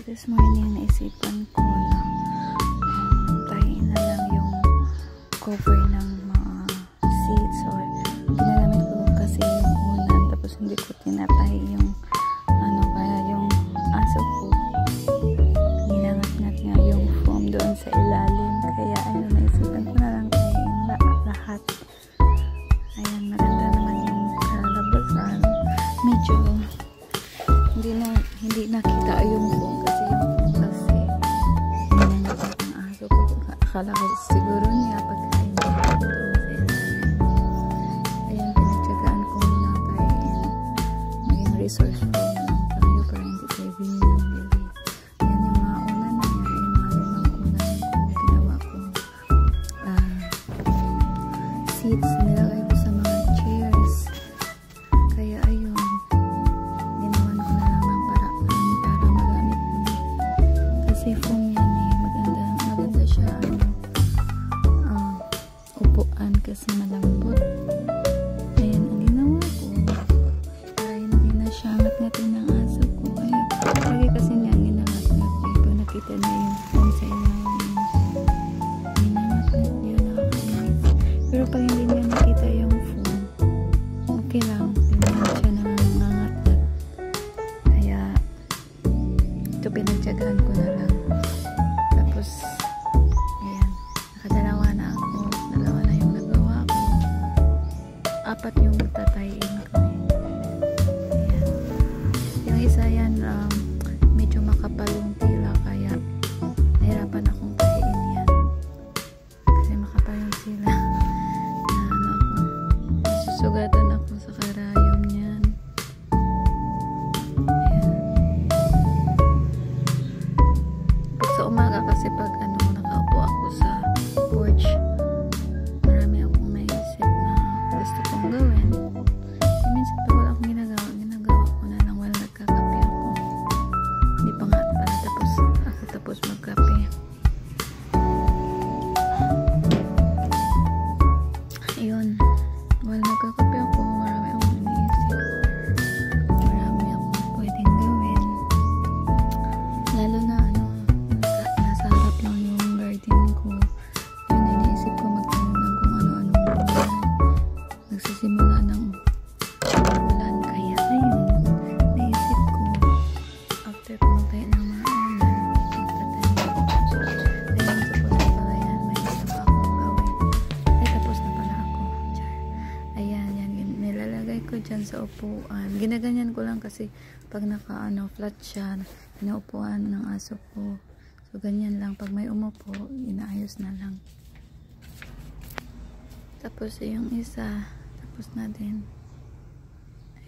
this morning, naisipan ko na tayin na lang yung cover ng mga seats, or ginagamit ko kasi yung unan, tapos hindi ko tinatay yung kaya yung aso ko ginangat-ngat nga yung foam doon sa ilalim, kaya ayun, naisipan ko na lang tayin lahat. Ayan, maganda naman yung kalabasan, medyo hindi nakita yung foam kasi ginangat ang aso ko. Akala ko siguro niya pagkain niya doon sa ilalim. Ayan, pinagtsagaan ko muna tayo maging resourceful na lang tayo para hindi tayo bili ng bili. Ayan, yung mga unan na niya ay mga lumang unan ko, ginawa ko seats, nilagay ko sa mga chairs, kaya ayun, ginawan ko na lang ng paraan para magamit ko, kasi foam yan maganda siya upuan kasi malambot. Ayan ang ginawa ko para hindi na siya ngat-ngatin ng aso ko. Ayan, lagi kasi niya ginangat-ngat pag nakita niya yung foam sa ilalim, ginangat-ngat niya, nakakainis. Pero pag hindi niya nakita yung foam, okay lang, hindi naman siya nangangat-ngat. Kaya ito, pinagtyagaan ko na lang. Tapos ayan, nakadalawa na ako, dalawa na yung nagawa ko, 4 yung tatayin ko. Ayan, yung isa yan medyo makapal yung tila, kaya nahirapan akong tahiin yan kasi makapal yung tila na ako, susugatan ako sa karayom niyan. Sa umaga kasi pag nakaupo ako sa porch, marami akong naisip na gusto kong gawin. Minsan pag wala akong ginagawa ko na lang while nagkakape ako. Hindi pa nga pala tapos magkape. Ayun, while nagkakape ako, marami akong naisip, marami akong pwedeng gawin, lalo na nasa harap lang yung garden ko. Yun, iniisip ko magtanim ng kung ano-anong gulay. Nagsisimula ng ulan, kaya ayun, naisip ko after ko magtanim ng mga ulan, magtatanim ako. Ayun, tapos na pala yan, may gusto pa akong gawin. Ay, tapos na pala ako. Ayan, yan, nilalagay ko dyan sa upuan. Ginaganyan ko lang kasi pag flat siya, inuupuan ng aso ko. So, ganyan lang. Pag may umupo, inaayos na lang. Tapos, yung isa, tapos na din.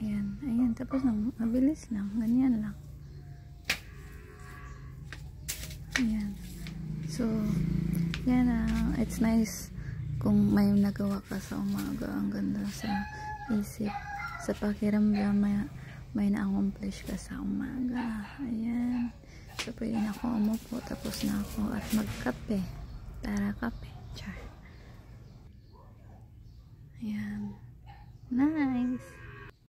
Ayan. Ayan. Tapos na. Mabilis lang. Ganyan lang. Ayan. So, yan it's nice kung may nagawa ka sa umaga. Ang ganda sa isip. Sa pakiramdam, may na-accomplish ka sa umaga. Ayan. So, pwede na ako umupo. Tapos na ako at magkape. Tara, kape. Char. Ayan. Nice.